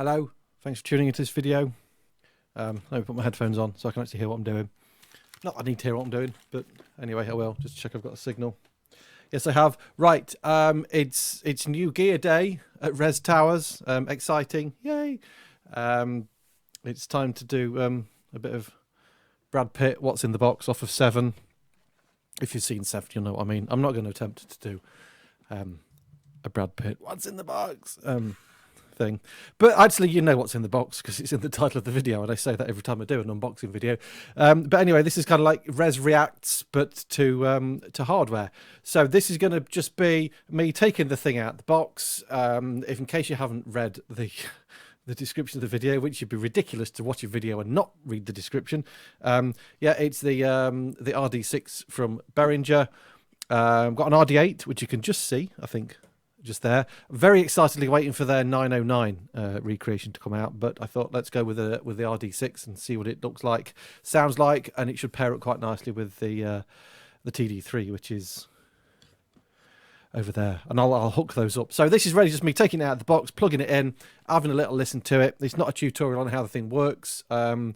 Hello, thanks for tuning into this video. Let me put my headphones on so I can actually hear what I'm doing. Not that I need to hear what I'm doing, but anyway, I will. Just check I've got a signal. Yes, I have. Right, it's new gear day at Rez Towers. Exciting, yay! It's time to do a bit of Brad Pitt, What's in the Box off of 7. If you've seen 7, you'll know what I mean. I'm not going to attempt to do a Brad Pitt, What's in the Box thing. But actually, you know what's in the box because it's in the title of the video, and I say that every time I do an unboxing video. But anyway, this is kind of like Rez Reacts, but to hardware. So this is going to just be me taking the thing out of the box. If in case you haven't read the description of the video, which would be ridiculous to watch a video and not read the description. Yeah, it's the RD-6 from Behringer. Got an RD-8, which you can just see, I think, just there. Very excitedly waiting for their 909 recreation to come out, but I thought let's go with the RD-6 and see what it looks like, sounds like, and it should pair up quite nicely with the TD3, which is over there, and I'll hook those up. So this is really just me taking it out of the box, plugging it in, having a little listen to it. It's not a tutorial on how the thing works or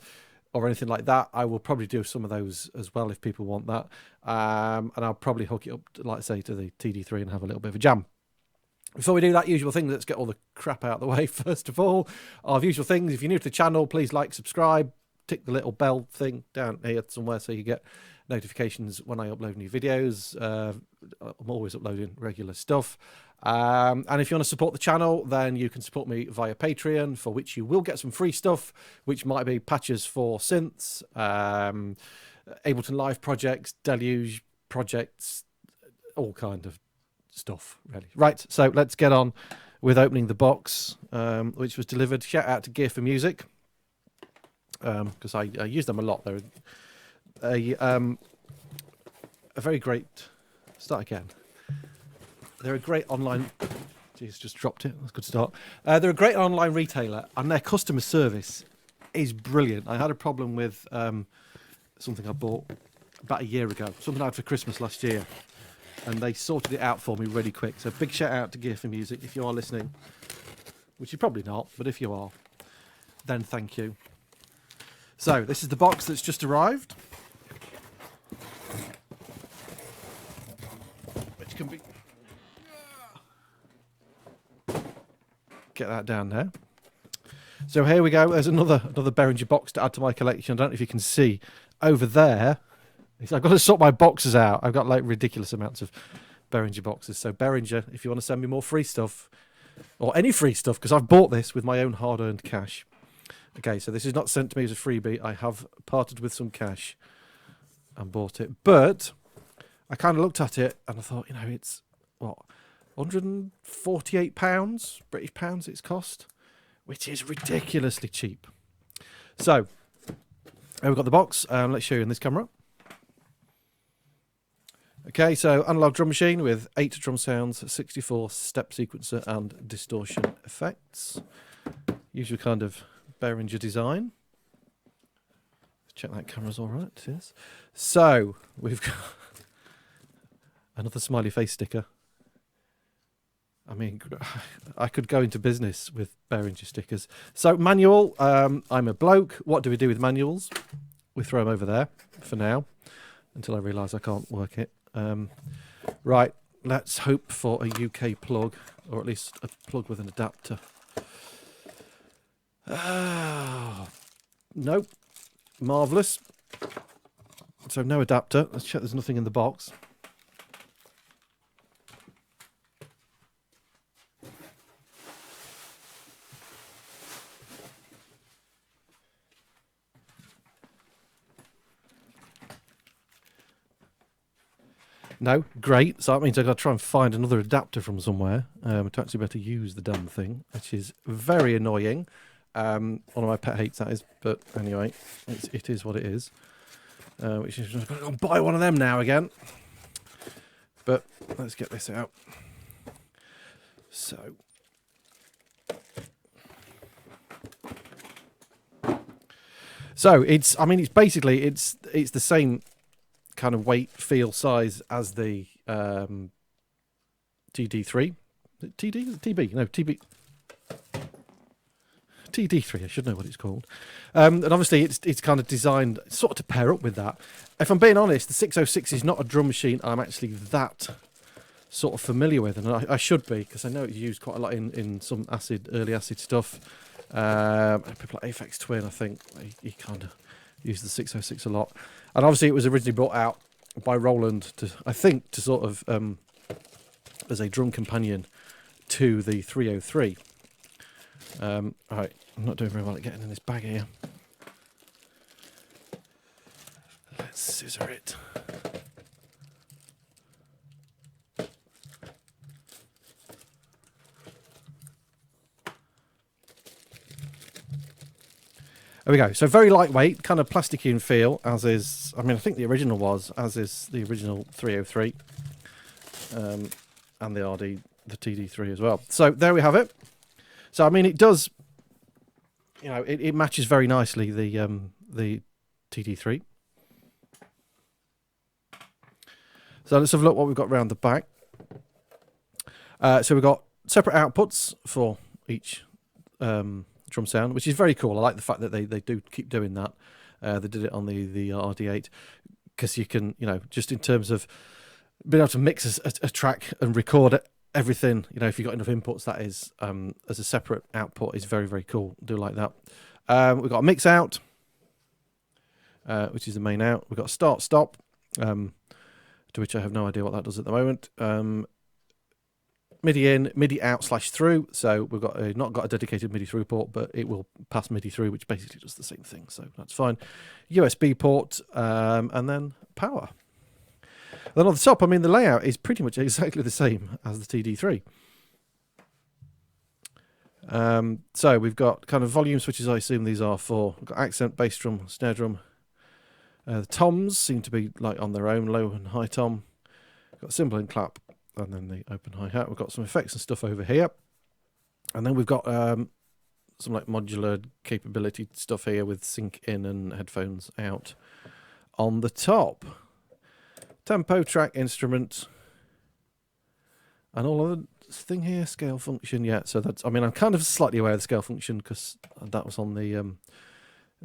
anything like that. I will probably do some of those as well if people want that, and I'll probably hook it up, like I say, to the TD3 and have a little bit of a jam. Before we do that usual thing, let's get all the crap out of the way. First of all, our usual things. If you're new to the channel, please like, subscribe, tick the little bell thing down here somewhere so you get notifications when I upload new videos. I'm always uploading regular stuff. And if you want to support the channel, then you can support me via Patreon, for which you will get some free stuff, which might be patches for synths, Ableton Live projects, Deluge projects, all kind of stuff, really. Right, so let's get on with opening the box, which was delivered. Shout out to Gear for Music, because I use them a lot. They're a very great... Start again. They're a great online... Jeez, just dropped it. That's a good start. They're a great online retailer, and their customer service is brilliant. I had a problem with something I bought about a year ago, something I had for Christmas last year, and they sorted it out for me really quick. So big shout out to Gear for Music if you are listening, which you're probably not, but if you are, then thank you. So this is the box that's just arrived, which can be... Get that down there. So here we go. There's another Behringer box to add to my collection. I don't know if you can see over there. I've got to sort my boxes out. I've got like ridiculous amounts of Behringer boxes. So Behringer, if you want to send me more free stuff, or any free stuff, because I've bought this with my own hard-earned cash. Okay, so this is not sent to me as a freebie. I have parted with some cash and bought it. But I kind of looked at it and I thought, you know, it's, what, £148 British pounds it's cost, which is ridiculously cheap. So, we've got the box. Let's show you in this camera. Okay, so Analogue drum machine with 8 drum sounds, 64 step sequencer and distortion effects. Usual kind of Behringer design. Check that camera's all right. It is. So we've got another smiley face sticker. I mean, I could go into business with Behringer stickers. So manual. I'm a bloke. What do we do with manuals? We throw them over there for now until I realise I can't work it. Right, let's hope for a UK plug, or at least a plug with an adapter. Nope. Marvellous. So no adapter. Let's check there's nothing in the box. No, great. So that means I've got to try and find another adapter from somewhere to actually be able to use the damn thing, which is very annoying. One of my pet hates that is, but anyway, it is what it is. Which is, I've got to go and buy one of them now again. But let's get this out. So it's, I mean, it's basically, it's the same kind of weight, feel, size as the TD3. TD? TB? No, TB. TD3, I should know what it's called. And obviously it's kind of designed sort of to pair up with that. If I'm being honest, the 606 is not a drum machine I'm actually that sort of familiar with, and I should be, because I know it's used quite a lot in some early acid stuff. People like Aphex Twin, I think, he kind of used the 606 a lot. And obviously it was originally brought out by Roland to sort of as a drum companion to the 303. Alright, I'm not doing very well at getting in this bag here. Let's scissor it. There we go. So very lightweight, kind of plasticky in feel, as is, I mean, I think the original was, as is the original 303. And the the TD3 as well. So there we have it. So, I mean, it does, you know, it matches very nicely the TD3. So let's have a look what we've got around the back. So we've got separate outputs for each drum sound, which is very cool. I like the fact that they do keep doing that. They did it on the RD-8, because you can, you know, just in terms of being able to mix a track and record everything, you know, if you've got enough inputs, that is, as a separate output, is very, very cool. I do like that. We've got a mix out, which is the main out. We've got a start stop, to which I have no idea what that does at the moment. MIDI in, MIDI out / through. So we've got not got a dedicated MIDI through port, but it will pass MIDI through, which basically does the same thing. So that's fine. USB port, and then power. Then on the top, I mean, the layout is pretty much exactly the same as the TD3. So we've got kind of volume switches, I assume these are for. We've got accent, bass drum, snare drum. The toms seem to be like on their own, low and high tom. We've got cymbal and clap, and then the open hi-hat. We've got some effects and stuff over here. And then we've got some like modular capability stuff here with sync in and headphones out on the top. Tempo, track, instrument, and all of the thing here, scale function. Yeah, so that's, I mean, I'm kind of slightly aware of the scale function because that was on the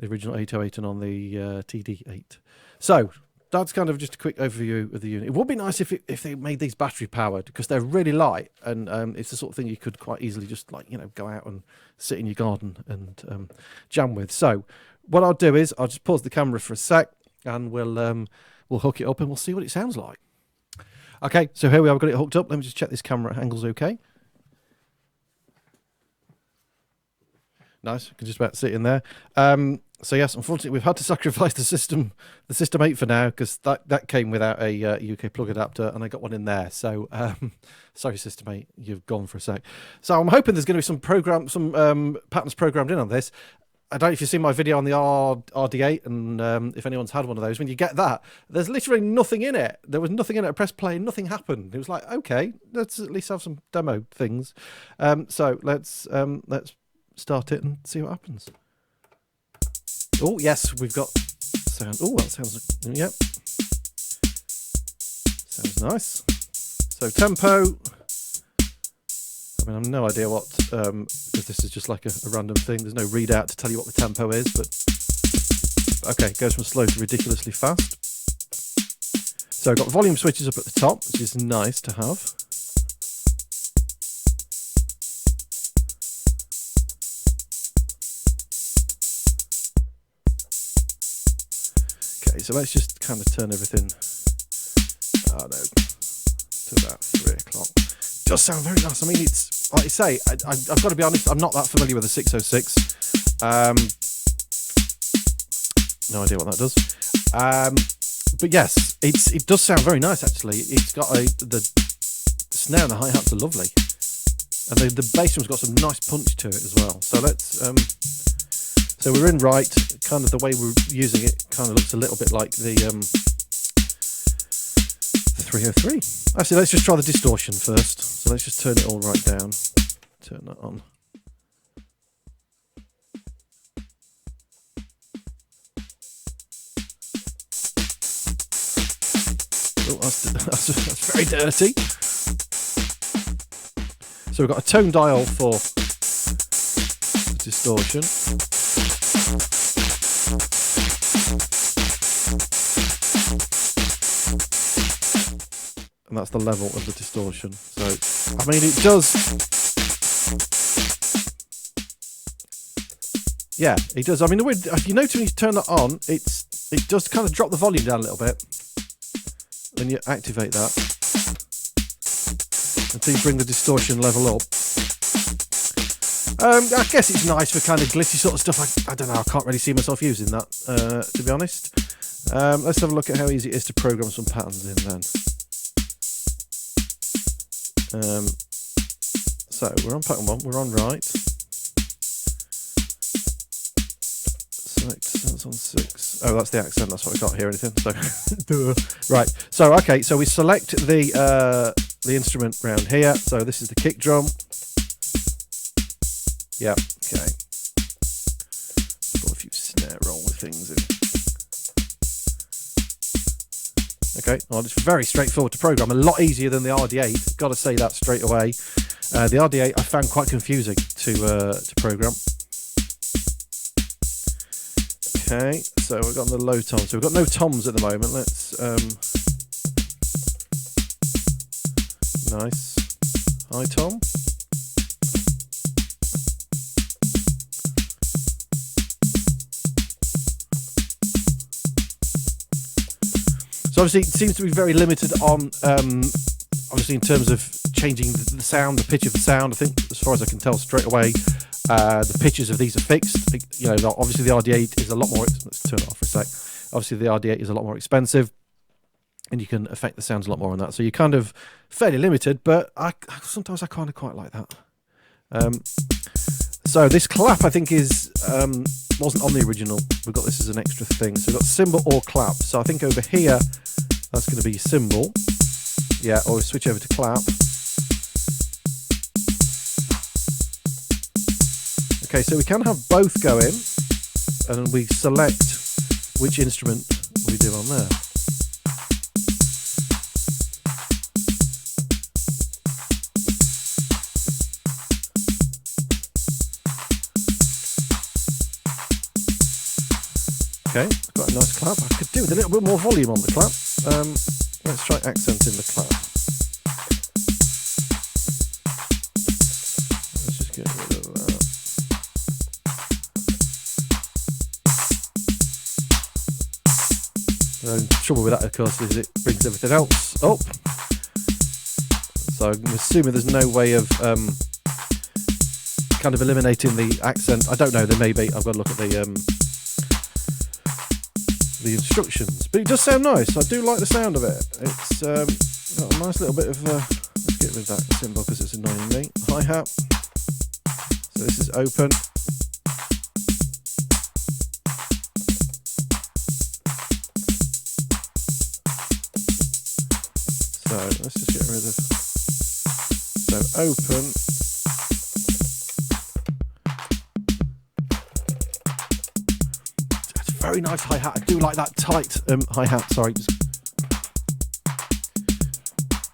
original 808 and on the TD8. So that's kind of just a quick overview of the unit. It would be nice if they made these battery powered, because they're really light, and it's the sort of thing you could quite easily just, like, you know, go out and sit in your garden and jam with. So what I'll do is I'll just pause the camera for a sec, and we'll hook it up and we'll see what it sounds like. Okay, so here we are, we've got it hooked up. Let me just check this camera angle's okay. Nice, I can just about sit in there. So yes, unfortunately we've had to sacrifice the System 8 for now, because that came without a UK plug adapter, and I got one in there. So sorry System 8, you've gone for a sec. So I'm hoping there's going to be some patterns programmed in on this. I don't know if you've seen my video on the RD-8, and if anyone's had one of those, when you get that, there's literally nothing in it. There was nothing in it. I pressed play, nothing happened. It was like, okay, let's at least have some demo things. So let's start it and see what happens. Oh yes, we've got sound. Oh, that sounds, yep, sounds nice. So tempo. I mean, I've no idea what, because this is just like a random thing. There's no readout to tell you what the tempo is, but okay, it goes from slow to ridiculously fast. So I've got volume switches up at the top, which is nice to have. Okay, so let's just kind of turn everything, I don't know, to about 3 o'clock. Does sound very nice. I mean, it's, like I say, I've got to be honest, I'm not that familiar with the 606. No idea what that does. But yes, it does sound very nice, actually. It's got the snare and the hi-hats are lovely, and the bass drum's got some nice punch to it as well. So let's so we're in right, kind of the way we're using it kind of looks a little bit like the 303. Actually, let's just try the distortion first. So let's just turn it all right down. Turn that on. Oh, that's very dirty. So we've got a tone dial for distortion. And that's the level of the distortion. So, I mean, it does... Yeah, it does. I mean, if you notice when you turn that on, it does kind of drop the volume down a little bit when you activate that until you bring the distortion level up. I guess it's nice for kind of glitchy sort of stuff. I don't know, I can't really see myself using that, to be honest. Let's have a look at how easy it is to program some patterns in then. So we're on pattern 1, we're on right. Select sounds on 6. Oh, that's the accent, that's what I can't hear anything. So right. So okay, so we select the instrument round here. So this is the kick drum. Yeah, okay. Got a few snare roll things in. Okay, well, it's very straightforward to program. A lot easier than the RD-8. Got to say that straight away. The RD-8 I found quite confusing to program. Okay, so we've got the low tom. So we've got no toms at the moment. Let's nice high tom. So obviously it seems to be very limited on obviously in terms of changing the sound, the pitch of the sound. I think as far as I can tell straight away, the pitches of these are fixed. You know, obviously the RD-8 is a lot more. Let's turn it off for a sec. Obviously the RD-8 is a lot more expensive, and you can affect the sounds a lot more on that. So you're kind of fairly limited, but sometimes I kind of quite like that. So this clap I think is wasn't on the original. We've got this as an extra thing. So we've got cymbal or clap. So I think over here that's going to be cymbal. Yeah, or we switch over to clap. Okay, so we can have both going, and we select which instrument we do on there. Okay, got a nice clap. I could do with a little bit more volume on the clap. Let's try accent in the clap. Let's just get rid of that. The trouble with that, of course, is it brings everything else up. So I'm assuming there's no way of kind of eliminating the accent. I don't know, there may be. I've got to look at the instructions, but it does sound nice. I do like the sound of it. It's got a nice little bit of let's get rid of that cymbal because it's annoying me. Hi-hat. So this is open. So let's just get rid of, so open. Very nice hi-hat. I do like that tight hi-hat. Sorry.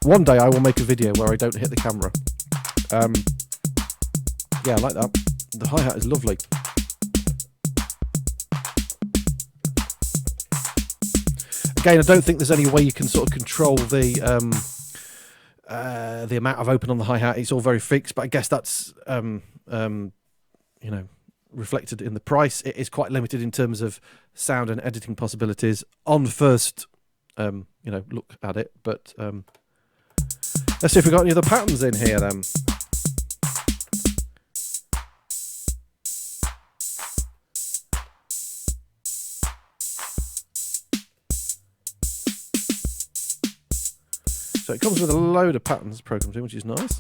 One day I will make a video where I don't hit the camera. Yeah, I like that. The hi-hat is lovely. Again, I don't think there's any way you can sort of control the amount of open on the hi-hat. It's all very fixed, but I guess that's you know, reflected in the price. It is quite limited in terms of sound and editing possibilities on first you know, look at it, but let's see if we've got any other patterns in here then. So it comes with a load of patterns programmed in, which is nice.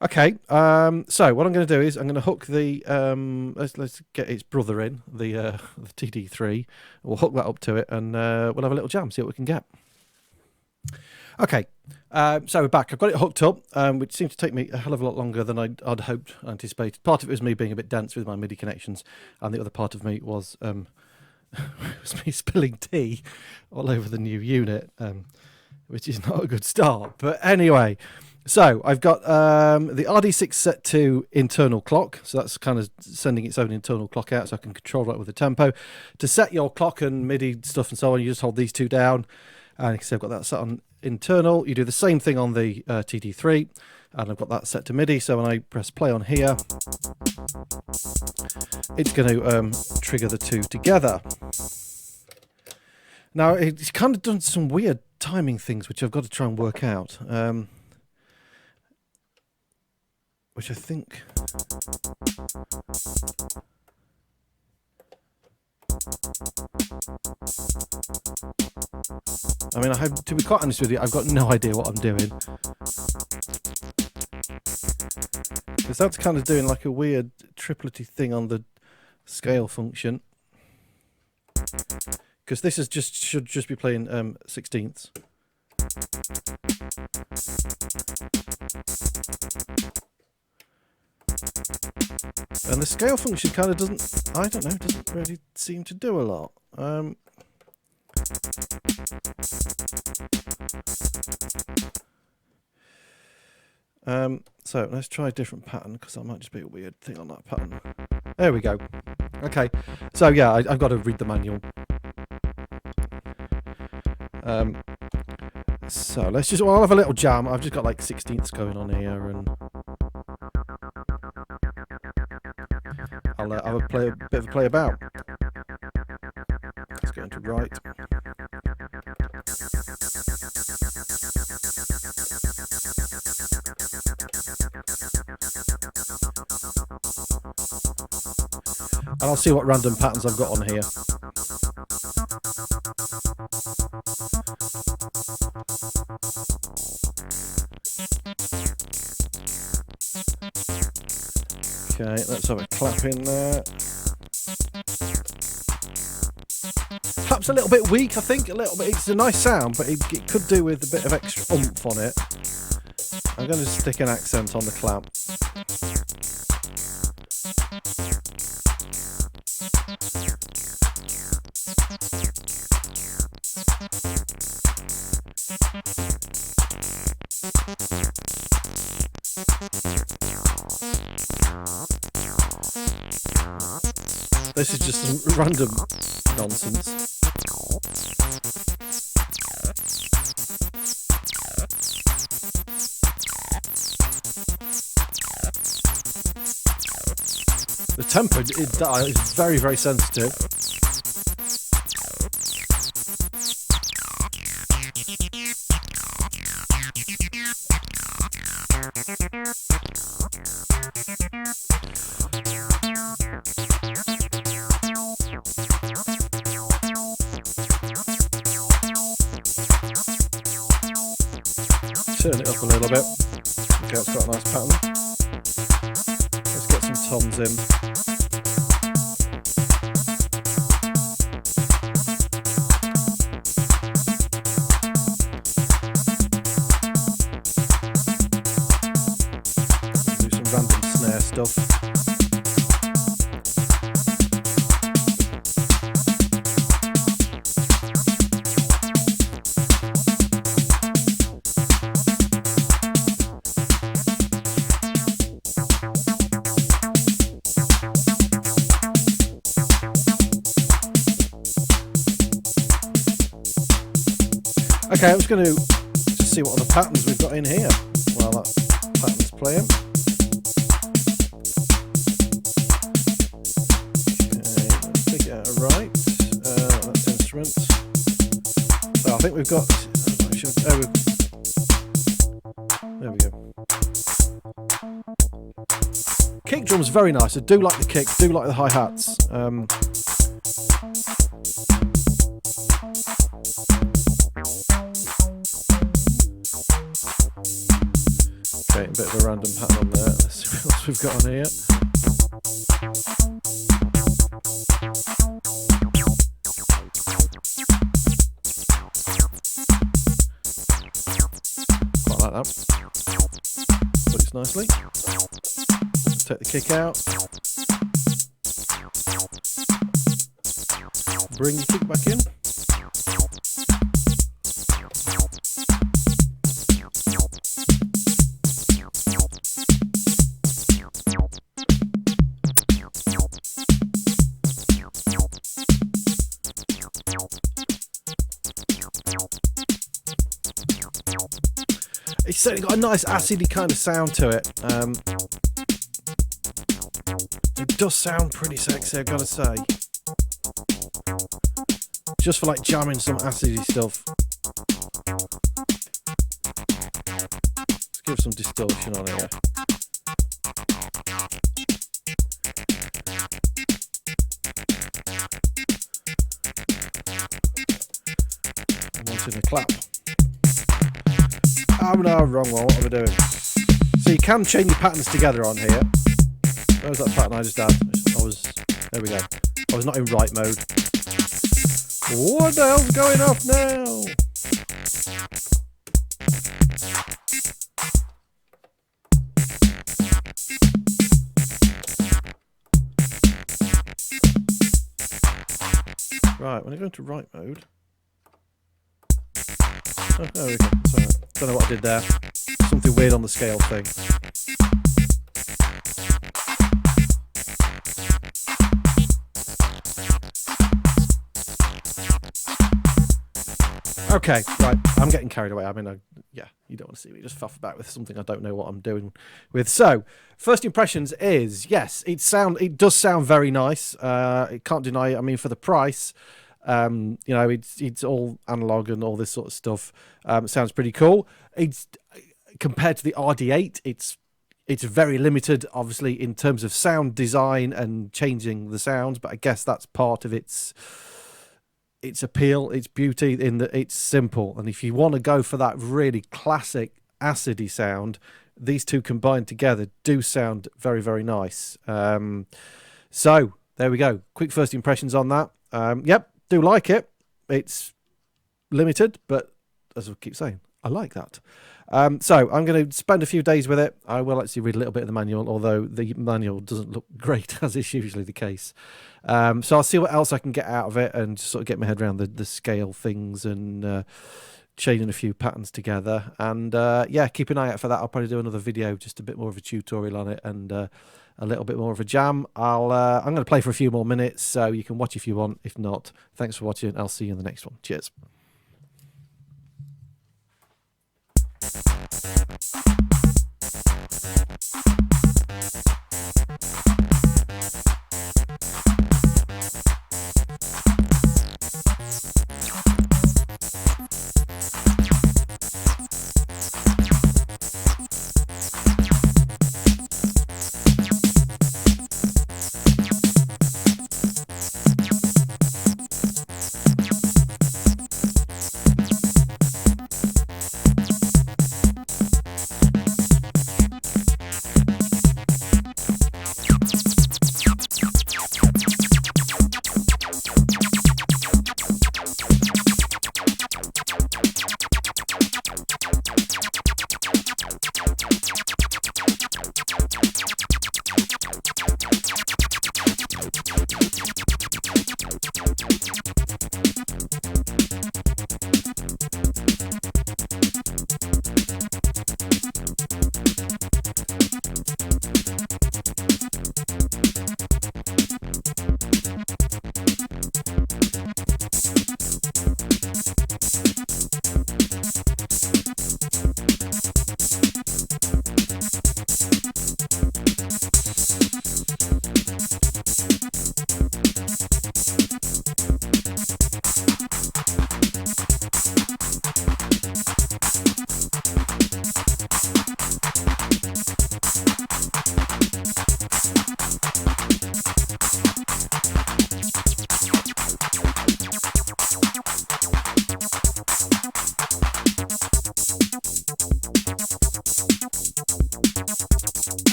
Okay, so what I'm going to do is I'm going to hook the let's get its brother in, the TD3. We'll hook that up to it, and we'll have a little jam, see what we can get. Okay, so we're back. I've got it hooked up, which seemed to take me a hell of a lot longer than I'd hoped, anticipated. Part of it was me being a bit dense with my MIDI connections, and the other part of me was was me spilling tea all over the new unit. which is not a good start. But anyway, so I've got the RD-6 set to internal clock. So that's kind of sending its own internal clock out, so I can control that with the tempo. To set your clock and MIDI stuff and so on, you just hold these two down. And you can see I've got that set on internal. You do the same thing on the TD3. And I've got that set to MIDI. So when I press play on here, it's going to trigger the two together. Now, it's kind of done some weird timing things, which I've got to try and work out. Which I think... I mean, to be quite honest with you, I've got no idea what I'm doing. Because that's kind of doing like a weird triplety thing on the scale function. Because this is should just be playing 16ths. And the scale function kind of doesn't, I don't know, doesn't really seem to do a lot. So let's try a different pattern, because that might just be a weird thing on that pattern. There we go. Okay, so yeah, I've got to read the manual. So let's just, well, I'll have a little jam. I've just got like 16ths going on here, and I'll have a bit of a play about. Let's go into right. And I'll see what random patterns I've got on here. Okay, let's have a clap in there. Perhaps a little bit weak, I think. A little bit. It's a nice sound, but it could do with a bit of extra oomph on it. I'm going to stick an accent on the clap. This is just some random nonsense. The tempo is very, very sensitive. Turn it up a little bit. Okay, it's got a nice pattern. Let's get some toms in. Do some random snare stuff. Okay, I'm just going to just see what other patterns we've got in here while that pattern's playing. Okay, let's take it out of right. That's instruments. So I think we've got. There we go. Kick drum's very nice. I do like the kick. Do like the hi hats. Okay, a bit of a random pattern on there. Let's see what else we've got on here. Quite like that. Looks nicely. Let's take the kick out. Bring your kick back in. It's certainly got a nice acidy kind of sound to it. It does sound pretty sexy, I've got to say. Just for like jamming some acidy stuff. Let's give some distortion on here. I'm wanting a clap. Oh no, wrong one, what am I doing? So you can chain your patterns together on here. Where's that pattern I just had? There we go. I was not in right mode. What the hell's going off now? Right, when I go into right mode. Oh, there we go. Sorry, don't know what I did there. Something weird on the scale thing. Okay, right, I'm getting carried away. I mean, yeah, you don't want to see me just faff about with something I don't know what I'm doing with. So, first impressions is, yes, it does sound very nice. It can't deny it. I mean, for the price, you know, it's all analog and all this sort of stuff. It sounds pretty cool. It's compared to the RD-8, it's very limited, obviously, in terms of sound design and changing the sounds, but I guess that's part of its appeal, its beauty, in that it's simple. And if you want to go for that really classic acidy sound, these two combined together do sound very, very nice. So there we go. Quick first impressions on that. Yep, do like it. It's limited, but as I keep saying, I like that. So I'm going to spend a few days with it. I will actually read a little bit of the manual, although the manual doesn't look great, as is usually the case. So I'll see what else I can get out of it and sort of get my head around the scale things and chaining a few patterns together. And yeah, keep an eye out for that. I'll probably do another video, just a bit more of a tutorial on it and a little bit more of a jam. I'm going to play for a few more minutes, so you can watch if you want. If not, thanks for watching. I'll see you in the next one. Cheers.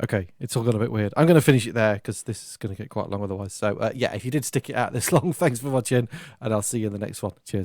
Okay, it's all gone a bit weird. I'm going to finish it there because this is going to get quite long otherwise. So, yeah, if you did stick it out this long, thanks for watching, and I'll see you in the next one. Cheers.